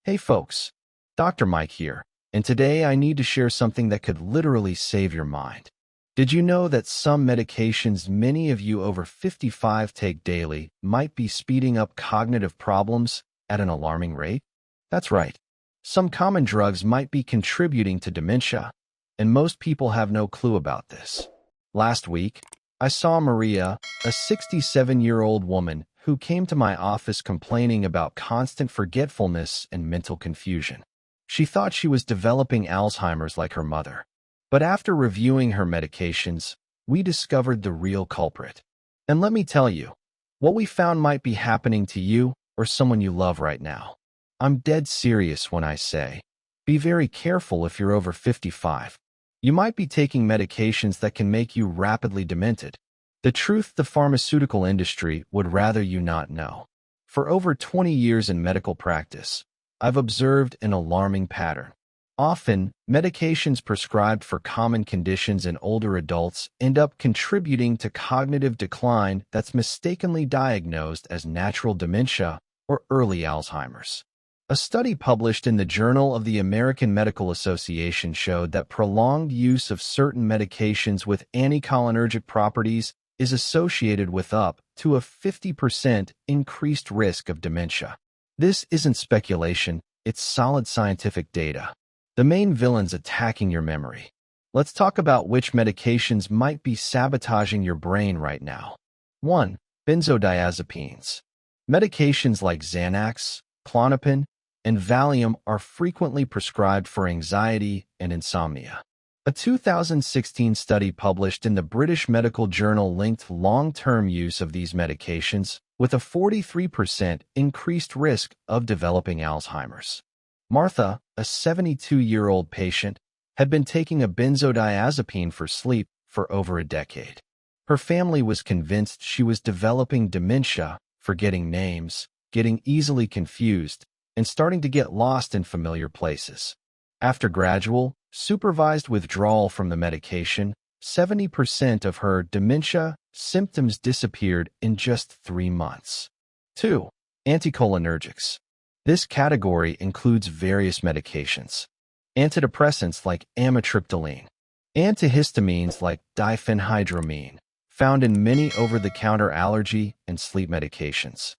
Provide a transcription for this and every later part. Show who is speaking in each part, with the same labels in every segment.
Speaker 1: Hey folks, Dr. Mike here, and today I need to share something that could literally save your mind. Did you know that some medications many of you over 55 take daily might be speeding up cognitive problems at an alarming rate? That's right. Some common drugs might be contributing to dementia, and most people have no clue about this. Last week, I saw Maria, a 67-year-old woman who came to my office complaining about constant forgetfulness and mental confusion. She thought she was developing Alzheimer's like her mother. But after reviewing her medications, we discovered the real culprit. And let me tell you, what we found might be happening to you or someone you love right now. I'm dead serious when I say, be very careful if you're over 55. You might be taking medications that can make you rapidly demented. The truth the pharmaceutical industry would rather you not know. For over 20 years in medical practice, I've observed an alarming pattern. Often, medications prescribed for common conditions in older adults end up contributing to cognitive decline that's mistakenly diagnosed as natural dementia or early Alzheimer's. A study published in the Journal of the American Medical Association showed that prolonged use of certain medications with anticholinergic properties is associated with up to a 50% increased risk of dementia. This isn't speculation, it's solid scientific data. The main villain's attacking your memory. Let's talk about which medications might be sabotaging your brain right now. 1. Benzodiazepines. Medications like Xanax, Klonopin, and Valium are frequently prescribed for anxiety and insomnia. A 2016 study published in the British Medical Journal linked long-term use of these medications with a 43% increased risk of developing Alzheimer's. Martha, a 72-year-old patient, had been taking a benzodiazepine for sleep for over a decade. Her family was convinced she was developing dementia, forgetting names, getting easily confused, and starting to get lost in familiar places. After gradual, supervised withdrawal from the medication, 70% of her dementia symptoms disappeared in just 3 months. 2. Anticholinergics. This category includes various medications. Antidepressants like amitriptyline, antihistamines like diphenhydramine, found in many over-the-counter allergy and sleep medications.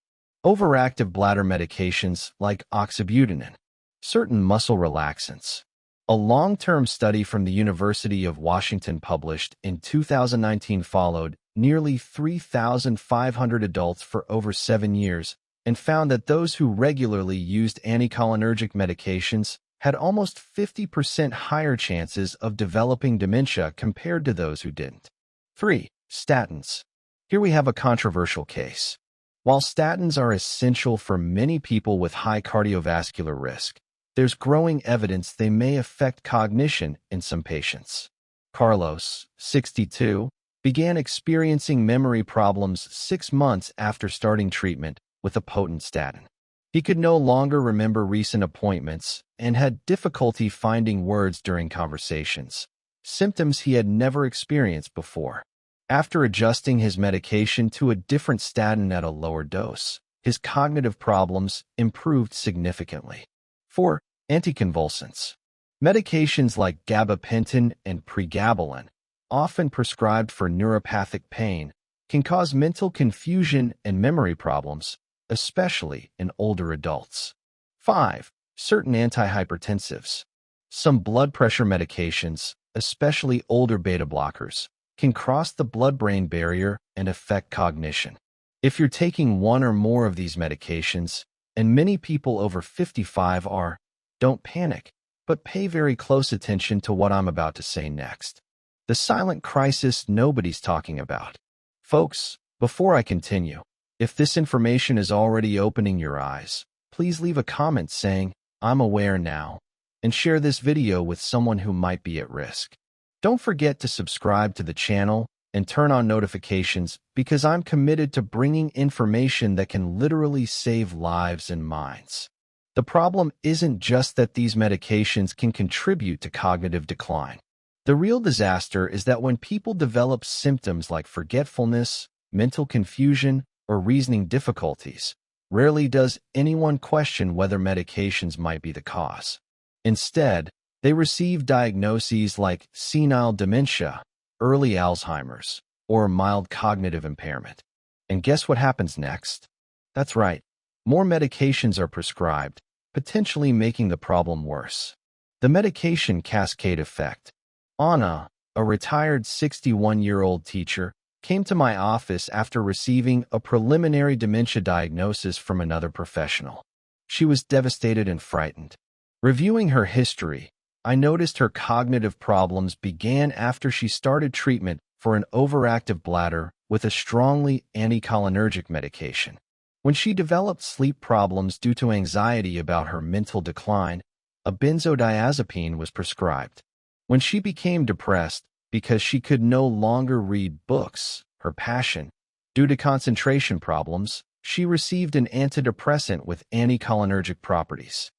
Speaker 1: Overactive bladder medications like oxybutynin, certain muscle relaxants. A long-term study from the University of Washington published in 2019 followed nearly 3,500 adults for over 7 years and found that those who regularly used anticholinergic medications had almost 50% higher chances of developing dementia compared to those who didn't. 3. Statins. Here we have a controversial case. While statins are essential for many people with high cardiovascular risk, there's growing evidence they may affect cognition in some patients. Carlos, 62, began experiencing memory problems 6 months after starting treatment with a potent statin. He could no longer remember recent appointments and had difficulty finding words during conversations, symptoms he had never experienced before. After adjusting his medication to a different statin at a lower dose, his cognitive problems improved significantly. 4. Anticonvulsants. Medications like gabapentin and pregabalin, often prescribed for neuropathic pain, can cause mental confusion and memory problems, especially in older adults. 5. Certain antihypertensives. Some blood pressure medications, especially older beta blockers, can cross the blood-brain barrier and affect cognition. If you're taking one or more of these medications, and many people over 55 are, don't panic, but pay very close attention to what I'm about to say next. The silent crisis nobody's talking about. Folks, before I continue, if this information is already opening your eyes, please leave a comment saying, "I'm aware now," and share this video with someone who might be at risk. Don't forget to subscribe to the channel and turn on notifications because I'm committed to bringing information that can literally save lives and minds. The problem isn't just that these medications can contribute to cognitive decline. The real disaster is that when people develop symptoms like forgetfulness, mental confusion, or reasoning difficulties, Rarely does anyone question whether medications might be the cause. Instead, they receive diagnoses like senile dementia, early Alzheimer's, or mild cognitive impairment. And guess what happens next? That's right, more medications are prescribed, potentially making the problem worse. The medication cascade effect. Anna, a retired 61-year-old teacher, came to my office after receiving a preliminary dementia diagnosis from another professional. She was devastated and frightened. Reviewing her history, I noticed her cognitive problems began after she started treatment for an overactive bladder with a strongly anticholinergic medication. When she developed sleep problems due to anxiety about her mental decline, a benzodiazepine was prescribed. When she became depressed because she could no longer read books, her passion, due to concentration problems, she received an antidepressant with anticholinergic properties.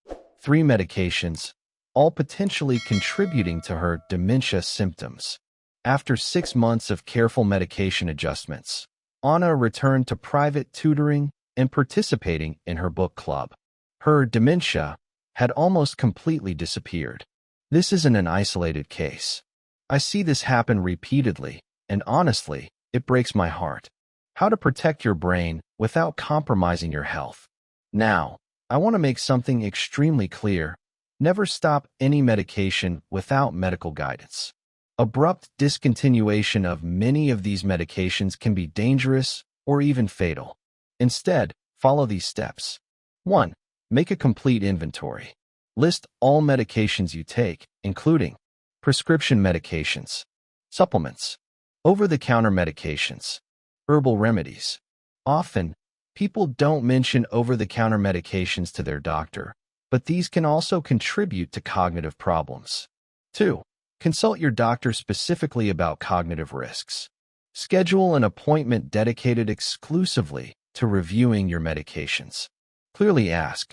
Speaker 1: 3 medications, all potentially contributing to her dementia symptoms. After 6 months of careful medication adjustments, Anna returned to private tutoring and participating in her book club. Her dementia had almost completely disappeared. This isn't an isolated case. I see this happen repeatedly, and honestly, it breaks my heart. How to protect your brain without compromising your health. Now, I want to make something extremely clear. Never stop any medication without medical guidance. Abrupt discontinuation of many of these medications can be dangerous or even fatal. Instead, follow these steps. 1. Make a complete inventory. List all medications you take, including prescription medications, supplements, over-the-counter medications, herbal remedies. Often, people don't mention over-the-counter medications to their doctor, but these can also contribute to cognitive problems. 2. Consult your doctor specifically about cognitive risks. Schedule an appointment dedicated exclusively to reviewing your medications. Clearly ask,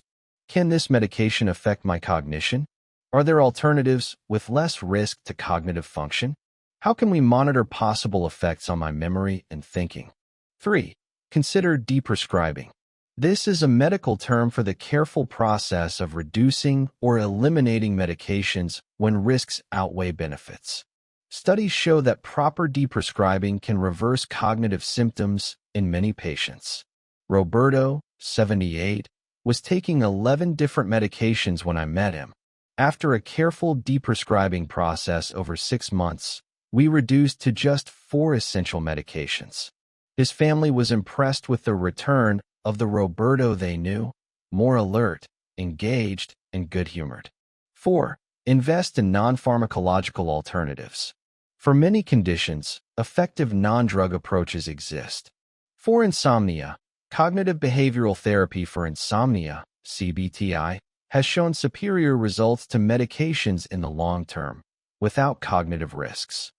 Speaker 1: can this medication affect my cognition? Are there alternatives with less risk to cognitive function? How can we monitor possible effects on my memory and thinking? 3. Consider deprescribing. This is a medical term for the careful process of reducing or eliminating medications when risks outweigh benefits. Studies show that proper deprescribing can reverse cognitive symptoms in many patients. Roberto, 78, was taking 11 different medications when I met him. After a careful deprescribing process over 6 months, we reduced to just 4 essential medications. His family was impressed with the return of the Roberto they knew, more alert, engaged, and good-humored. 4. Invest in non-pharmacological alternatives. For many conditions, effective non-drug approaches exist. For insomnia, cognitive behavioral therapy for insomnia, CBTI, has shown superior results to medications in the long term, without cognitive risks.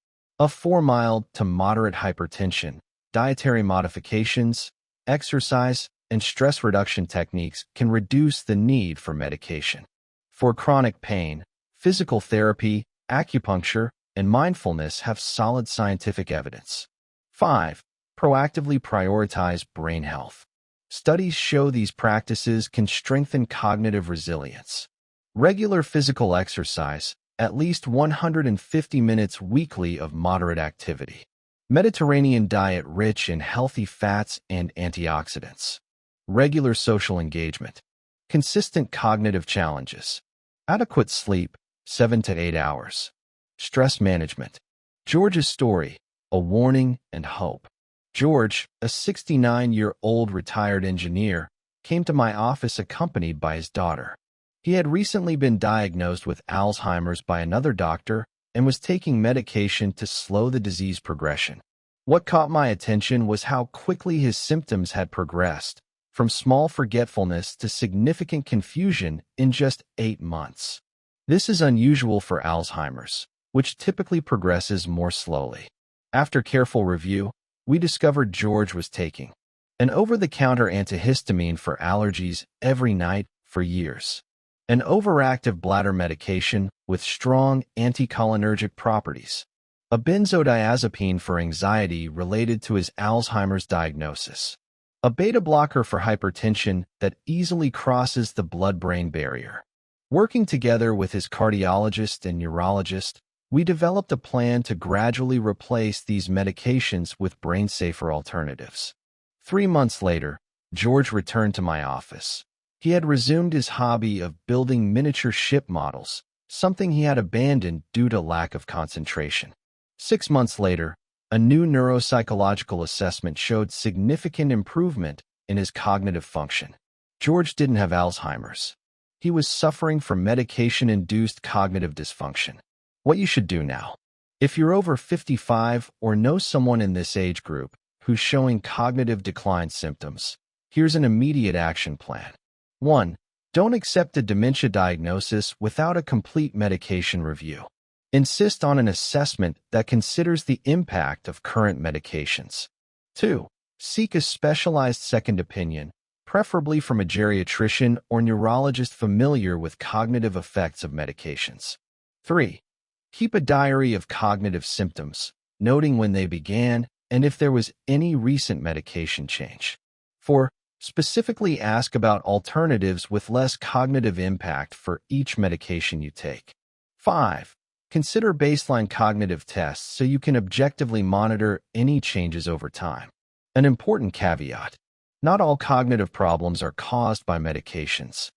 Speaker 1: For mild to moderate hypertension, dietary modifications, exercise, and stress reduction techniques can reduce the need for medication. For chronic pain, physical therapy, acupuncture, and mindfulness have solid scientific evidence. 5. Proactively prioritize brain health. Studies show these practices can strengthen cognitive resilience. Regular physical exercise, at least 150 minutes weekly of moderate activity. Mediterranean diet rich in healthy fats and antioxidants. Regular social engagement. Consistent cognitive challenges. Adequate sleep, 7 to 8 hours. Stress management. George's story, a warning and hope. George, a 69-year-old retired engineer, came to my office accompanied by his daughter. He had recently been diagnosed with Alzheimer's by another doctor and was taking medication to slow the disease progression. What caught my attention was how quickly his symptoms had progressed, from small forgetfulness to significant confusion in just 8 months. This is unusual for Alzheimer's, which typically progresses more slowly. After careful review, we discovered George was taking an over-the-counter antihistamine for allergies every night for years, an overactive bladder medication with strong anticholinergic properties, a benzodiazepine for anxiety related to his Alzheimer's diagnosis, a beta blocker for hypertension that easily crosses the blood-brain barrier. Working together with his cardiologist and neurologist, we developed a plan to gradually replace these medications with brain-safer alternatives. 3 months later, George returned to my office. He had resumed his hobby of building miniature ship models, something he had abandoned due to lack of concentration. 6 months later, a new neuropsychological assessment showed significant improvement in his cognitive function. George didn't have Alzheimer's. He was suffering from medication-induced cognitive dysfunction. What you should do now. If you're over 55 or know someone in this age group who's showing cognitive decline symptoms, here's an immediate action plan. 1. Don't accept a dementia diagnosis without a complete medication review. Insist on an assessment that considers the impact of current medications. 2. Seek a specialized second opinion, preferably from a geriatrician or neurologist familiar with cognitive effects of medications. 3. Keep a diary of cognitive symptoms, noting when they began and if there was any recent medication change. 4. Specifically ask about alternatives with less cognitive impact for each medication you take. 5. Consider baseline cognitive tests so you can objectively monitor any changes over time. An important caveat: not all cognitive problems are caused by medications.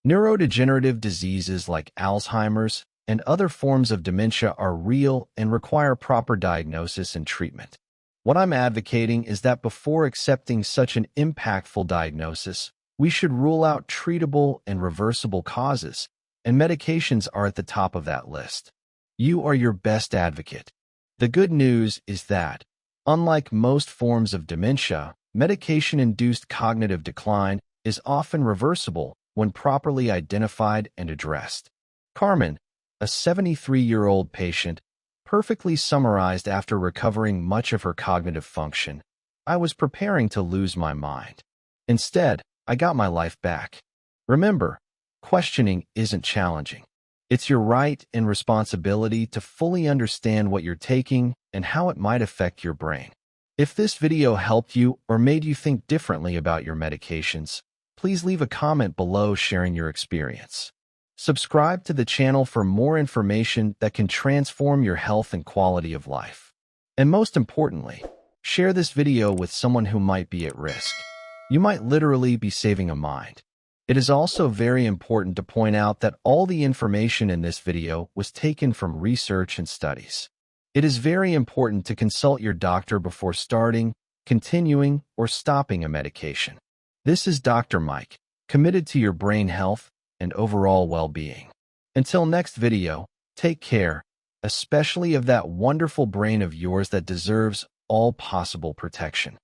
Speaker 1: Neurodegenerative diseases like Alzheimer's and other forms of dementia are real and require proper diagnosis and treatment. What I'm advocating is that before accepting such an impactful diagnosis, we should rule out treatable and reversible causes, and medications are at the top of that list. You are your best advocate. The good news is that, unlike most forms of dementia, medication-induced cognitive decline is often reversible when properly identified and addressed. Carmen, a 73-year-old patient, perfectly summarized after recovering much of her cognitive function. I was preparing to lose my mind. Instead, I got my life back. Remember, questioning isn't challenging. It's your right and responsibility to fully understand what you're taking and how it might affect your brain. If this video helped you or made you think differently about your medications, please leave a comment below sharing your experience. Subscribe to the channel for more information that can transform your health and quality of life. And most importantly, share this video with someone who might be at risk. You might literally be saving a mind. It is also very important to point out that all the information in this video was taken from research and studies. It is very important to consult your doctor before starting, continuing, or stopping a medication. This is Dr. Mike, committed to your brain health and overall well-being. Until next video, take care, especially of that wonderful brain of yours that deserves all possible protection.